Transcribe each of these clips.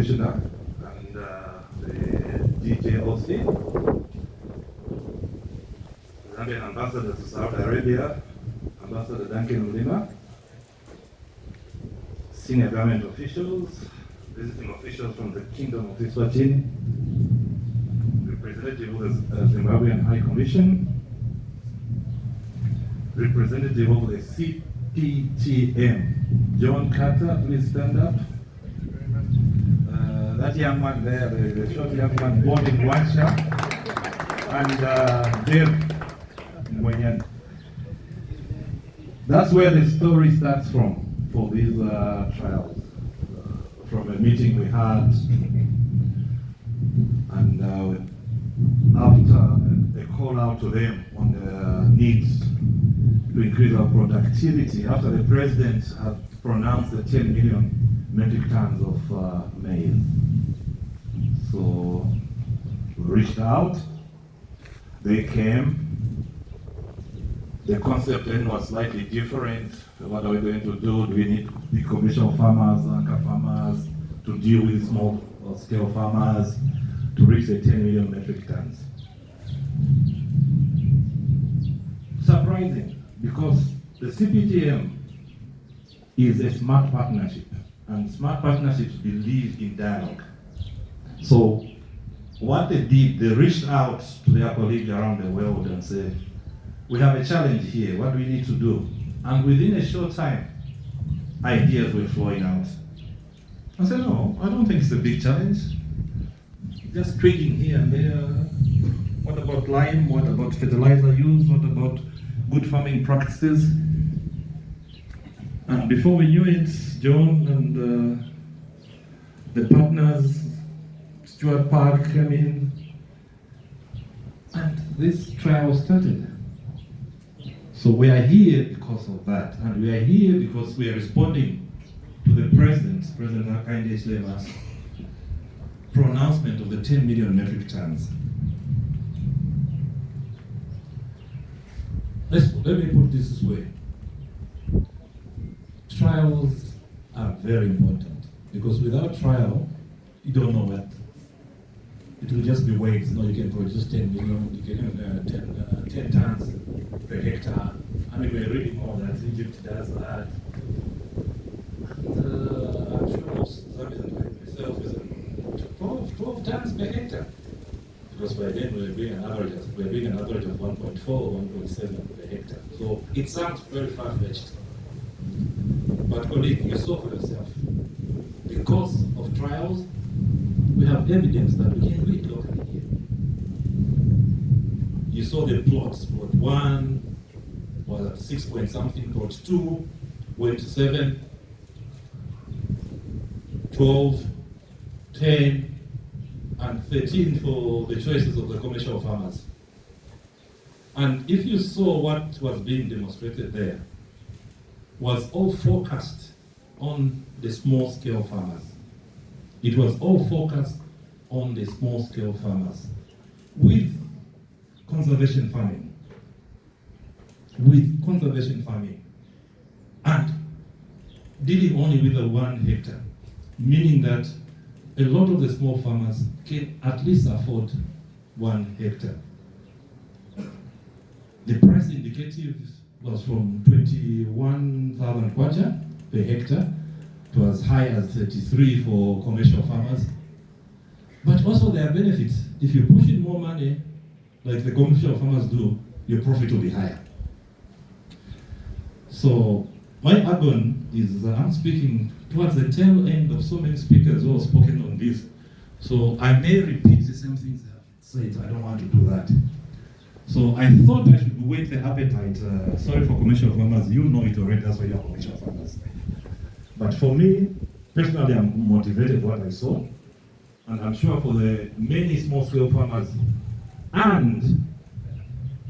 Commissioner and the DJOC, Zambian Ambassador to Saudi Arabia, Ambassador Duncan Ulima, senior government officials, visiting officials from the Kingdom of Eswatini, representative of the Zimbabwean High Commission, representative of the CPTM, John Carter, please stand up. That young man there, the short young man born in Wansha, and Dave Mwenyan. That's where the story starts from for these trials. From a meeting we had, and after a call out to them on the needs to increase our productivity, after the president had pronounced the 10 million metric tons of maize. So we reached out, they came. The concept then was slightly different. What are we going to do? Do we need big commercial farmers, anchor farmers, to deal with small scale farmers to reach the 10 million metric tons? Surprising, because the CPTM is a smart partnership, and smart partnerships believe in dialogue. So what they did, they reached out to their colleagues around the world and said, we have a challenge here, what do we need to do? And within a short time, ideas were flowing out. I said, no, I don't think it's a big challenge. Just tweaking here and there. What about lime? What about fertilizer use? What about good farming practices? And before we knew it, John and the partners, Stuart Park came in, and this trial started. So we are here because of that, and we are here because we are responding to the President Hakainde Hichilema's pronouncement of the 10 million metric tons. Let me put this way. Trials are very important, because without trial, you don't know what. It will just be weights. No, you can produce 10 million, you can 10 tons per hectare. I mean, we're reading all that. Egypt does that. I'm sure most Zambians like myself is 12 tons per hectare. Because by then we're doing an average of 1.4 or 1.7 per hectare. So it sounds very far-fetched. But colleague, you saw for yourself. Because of trials, we have evidence that we can do it locally here. You saw the plots. Plot 1 was at 6 point something, plot 2 went to 7, 12, 10, and 13 for the choices of the commercial farmers. And if you saw what was being demonstrated there, was all focused on the small-scale farmers. It was all focused on the small-scale farmers with conservation farming. And dealing only with the 1 hectare, meaning that a lot of the small farmers can at least afford 1 hectare. The price indicative was from 21,000 kwacha per hectare to as high as 33 for commercial farmers. But also there are benefits. If you push in more money, like the commercial farmers do, your profit will be higher. So my argument is that I'm speaking towards the tail end of so many speakers who have spoken on this. So I may repeat the same things I've said. I don't want to do that. So I thought I should whet the appetite. Sorry for commercial farmers, you know it already, that's why you're commercial farmers. But for me, personally, I'm motivated by what I saw. And I'm sure for the many small-scale farmers and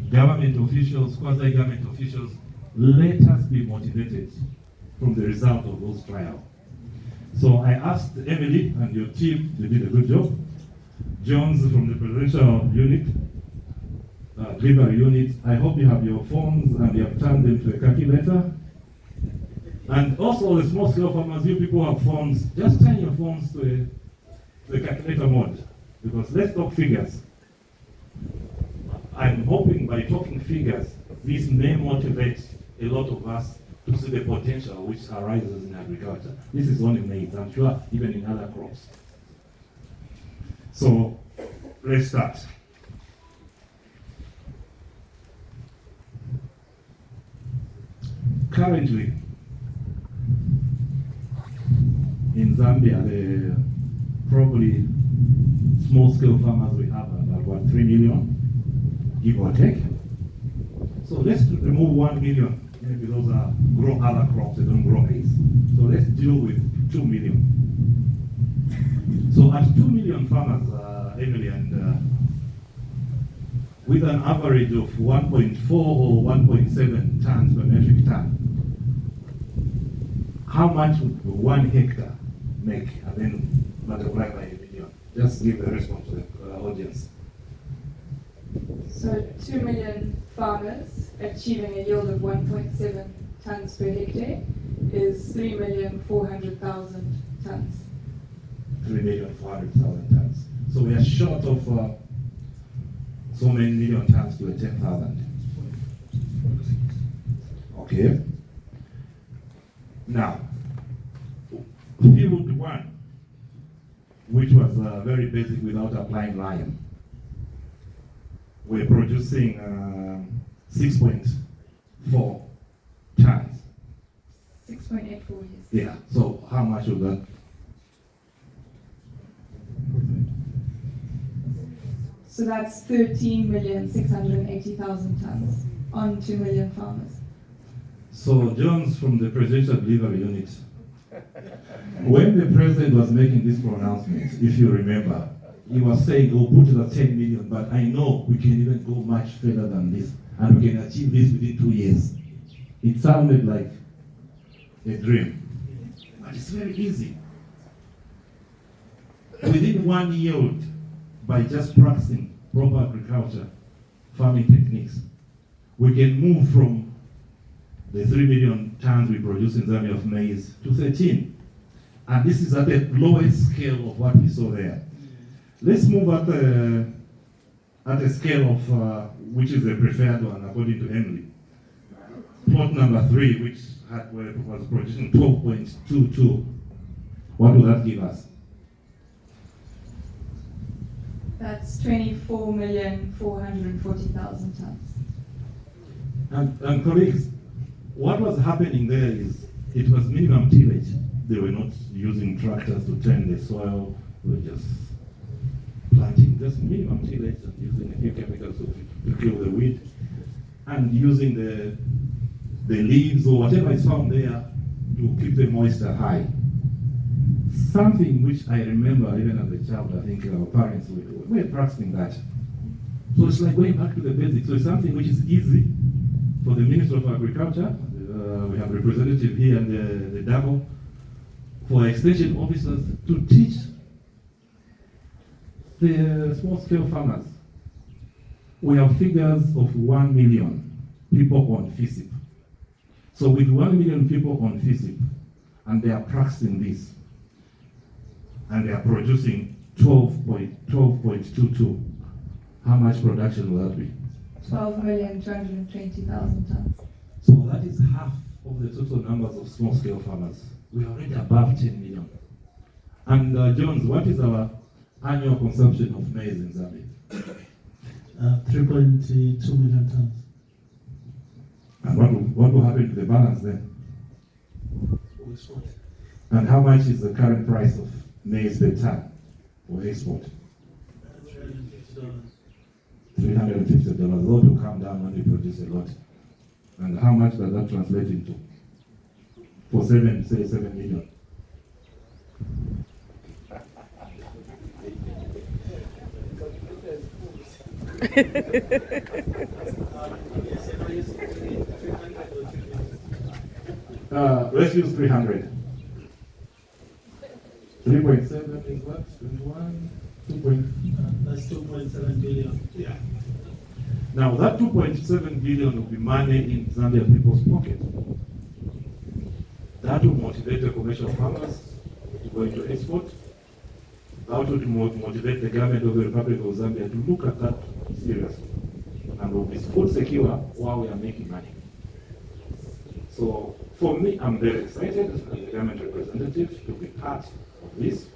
government officials, quasi-government officials, let us be motivated from the result of those trials. So I asked Emily and your team, they did a good job. Jones from the presidential unit, delivery unit, I hope you have your forms and you have turned them to a calculator. And also the small scale farmers, you people have forms, just turn your forms to a the calculator mode, because let's talk figures. I'm hoping by talking figures, this may motivate a lot of us to see the potential which arises in agriculture. This is only maize, I'm sure even in other crops. So let's start. Currently, in Zambia, the probably small-scale farmers we have about what, 3 million, give or take. So let's remove 1 million. Maybe those are grow other crops, they don't grow maize. So let's deal with 2 million. So at 2 million farmers, Emily, and with an average of 1.4 or 1.7 tons per metric ton, how much would 1 hectare make, and then multiply by a million? Just give the response to the audience. So 2 million farmers achieving a yield of 1.7 tons per hectare is 3,400,000 tons. 3,400,000 tons. So we are short of so many million tons to a 10,000. Okay. Now, field 1, which was very basic without applying lime, we're producing 6.4 tons. 6.84 years. Yeah, so how much of that? So that's 13,680,000 tons on 2 million farmers. So Jones from the Presidential Delivery Unit, when the president was making this pronouncement, if you remember, he was saying, "Oh, put it at 10 million, but I know we can even go much further than this, and we can achieve this within 2 years." It sounded like a dream, but it's very easy. Within 1 yield, by just practicing proper agriculture, farming techniques, we can move from the 3 million tons we produce in Zambia of maize to 13. And this is at the lowest scale of what we saw there. Let's move at a scale of, which is the preferred one according to Emily. Plot number 3, which was producing 12.22. What will that give us? That's 24,440,000 tons. And colleagues, what was happening there is it was minimum tillage. They were not using tractors to turn the soil. They were just planting, just minimum tillage and using a few chemicals to kill the weed, and using the leaves or whatever is found there to keep the moisture high. Something which I remember even as a child, I think our parents were practicing that. So it's like going back to the basics. So it's something which is easy for the Minister of Agriculture. We have representative here and the DAGO, for extension officers to teach the small-scale farmers. We have figures of 1 million people on FISIP. So with 1 million people on FISIP, and they are practicing this, and they are producing 12.22, how much production will that be? 12,220,000 tons. So that is half of the total numbers of small-scale farmers. We are already above 10 million. And Jones, what is our annual consumption of maize in Zambia? 3.2 million tons. And what will happen to the balance then? And how much is the current price of maize per ton for export? $350. That will come down when we produce a lot. And how much does that translate into? For 7 million. Let's use 300. 3.7 is what? 21? 2. That's 2.7 billion. Yeah. Now that 2.7 billion will be money in Zambia people's pocket. That will motivate the commercial farmers to go into export. how to motivate the government of the Republic of Zambia to look at that seriously and will be food secure while we are making money. So for me, I'm very excited as a government representative to be part of this.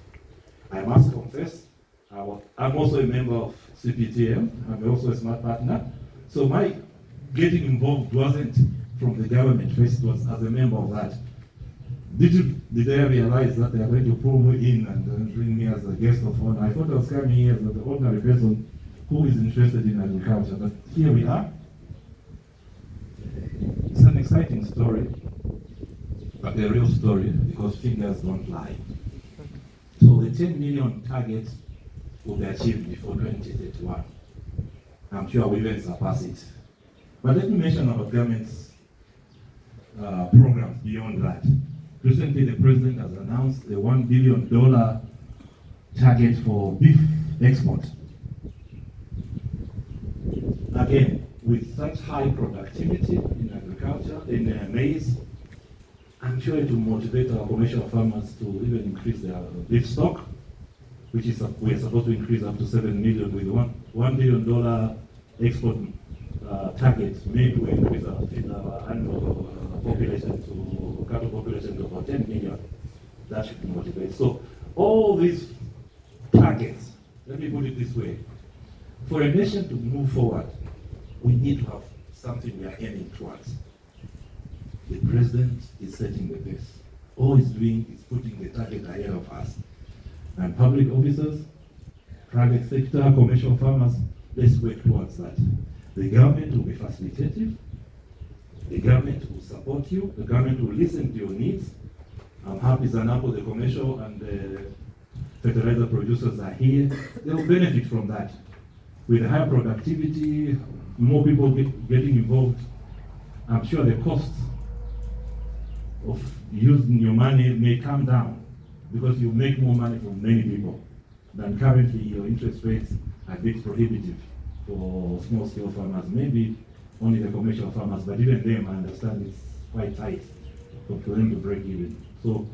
I must confess, I'm also a member of CPTM. I'm also a smart partner. So my getting involved wasn't from the government first, it was as a member of that. Did I realize that they are going to pull me in and bring me as a guest of honor? I thought I was coming here as an ordinary person who is interested in agriculture, but here we are. It's an exciting story, but a real story because figures don't lie. So the 10 million target will be achieved before 2031. I'm sure we will surpass it. But let me mention about government's programs beyond that. Recently, the president has announced a $1 billion target for beef export. Again, with such high productivity in agriculture, in maize, I'm sure it will motivate our commercial farmers to even increase their beef stock, which is we're supposed to increase up to 7 million with $1 billion export target. Maybe we increase our annual population to cattle population to about 10 million. That should motivate. So all these targets, let me put it this way, for a nation to move forward, we need to have something we are aiming towards. The president is setting the pace. All he's doing is putting the target ahead of us. And public officers, private sector, commercial farmers, let's work towards that. The government will be facilitative. The government will support you. The government will listen to your needs. I'm happy Zanapo, the commercial and the fertilizer producers are here. They will benefit from that. With higher productivity, more people getting involved, I'm sure the costs of using your money may come down because you make more money from many people than currently your interest rates are a bit prohibitive for small-scale farmers. Maybe only the commercial farmers, but even them, I understand it's quite tight for them to break even. So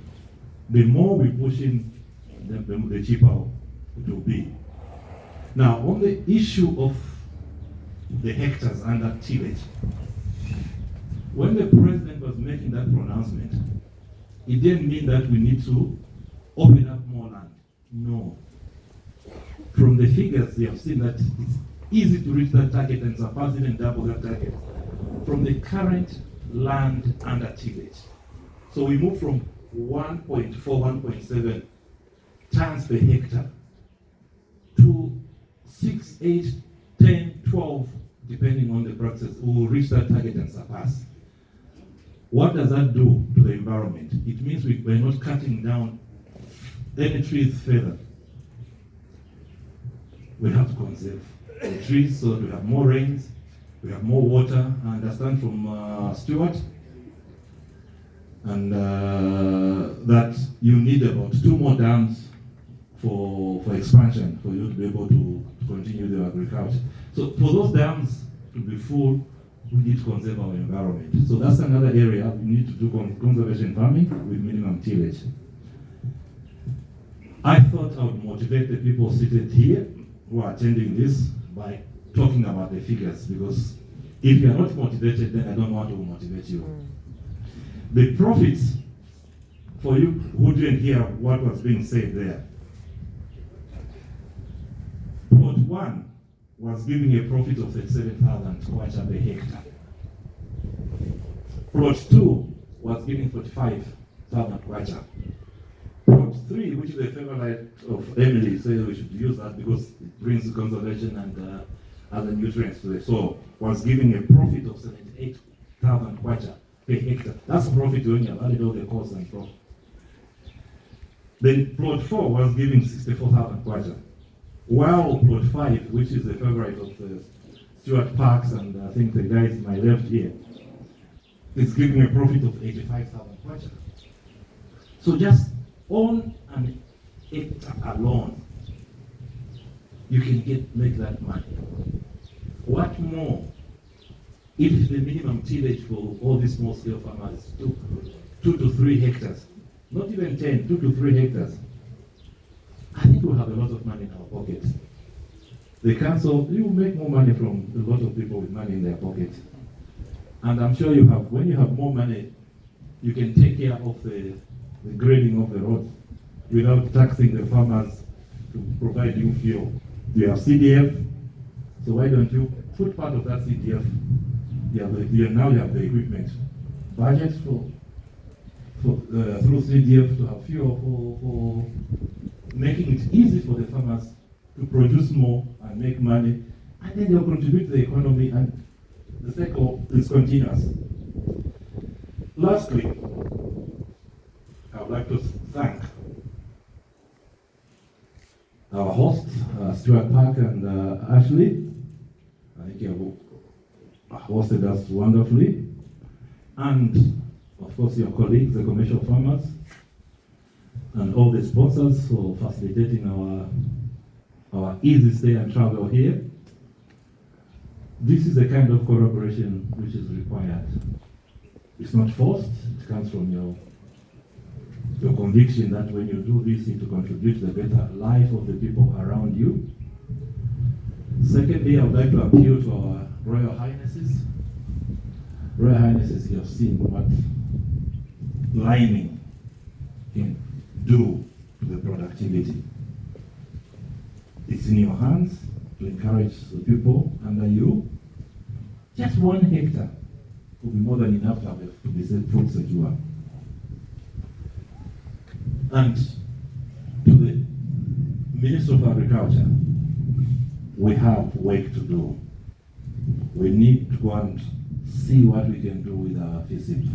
the more we push in, the cheaper it will be. Now, on the issue of the hectares under tillage, when the president was making that pronouncement, it didn't mean that we need to open up more land. No. From the figures, they have seen that it's easy to reach that target and surpass it and double that target from the current land under tillage. So we move from 1.4, 1.7 tons per hectare to 6, 8, 10, 12, depending on the practice. We will reach that target and surpass. What does that do to the environment? It means we're not cutting down any trees further. We have to conserve the trees so we have more rains, we have more water. I understand from Stuart and that you need about 2 more dams for expansion for you to be able to continue the agriculture. So for those dams to be full, we need to conserve our environment. So that's another area we need to do conservation farming with minimum tillage. I thought I would motivate the people seated here who are attending this by talking about the figures, because if you are not motivated, then I don't want to motivate you. The profits, for you who didn't hear what was being said there, plot 1 was giving a profit of 37,000 kwacha per hectare. Plot 2 was giving 45,000 kwacha. Plot 3, which is a favorite of Emily, says we should use that because it brings conservation and other nutrients to the soil, was giving a profit of 78,000 kwacha per hectare. That's a profit when you have added all the costs and profit. Then plot 4 was giving 64,000 kwacha. While plot 5, which is a favorite of Stuart Parks and I think the guys to my left here, is giving a profit of 85,000 kwacha. So just on an hectare alone, you can make that money. What more if the minimum tillage for all these small scale farmers is 2 to 3 hectares, not even 10, 2 to 3 hectares. I think we'll have a lot of money in our pockets. The council, you make more money from a lot of people with money in their pocket. And I'm sure you have, when you have more money, you can take care of the grading of the roads without taxing the farmers to provide you fuel. You have CDF, so why don't you put part of that CDF? Now you have the equipment. Budget through CDF to have fuel for making it easy for the farmers to produce more and make money, and then they'll contribute to the economy, and the cycle is continuous. Lastly, I would like to thank our hosts, Stuart Park and Ashley. I think you have hosted us wonderfully. And of course your colleagues, the commercial farmers, and all the sponsors for facilitating our easy stay and travel here. This is the kind of collaboration which is required. It's not forced, it comes from your conviction that when you do this, it will contribute to the better life of the people around you. Secondly, I would like to appeal to our Royal Highnesses. Royal Highnesses, you have seen what liming can do to the productivity. It's in your hands to encourage the people under you. Just 1 hectare will be more than enough to be food secure. And to the Minister of Agriculture, we have work to do. We need to go and see what we can do with our FISIP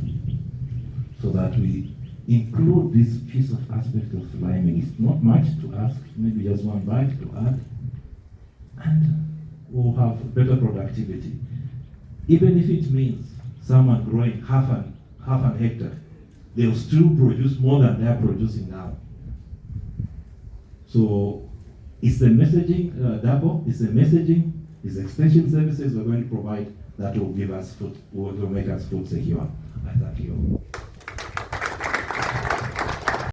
so that we include this piece of aspect of liming. It's not much to ask, maybe just 1 bite to add, and we'll have better productivity. Even if it means someone growing half an hectare, they'll still produce more than they're producing now. So it's the messaging double, it's the messaging, it's extension services we're going to provide that will give us food, will make us food secure. I thank you.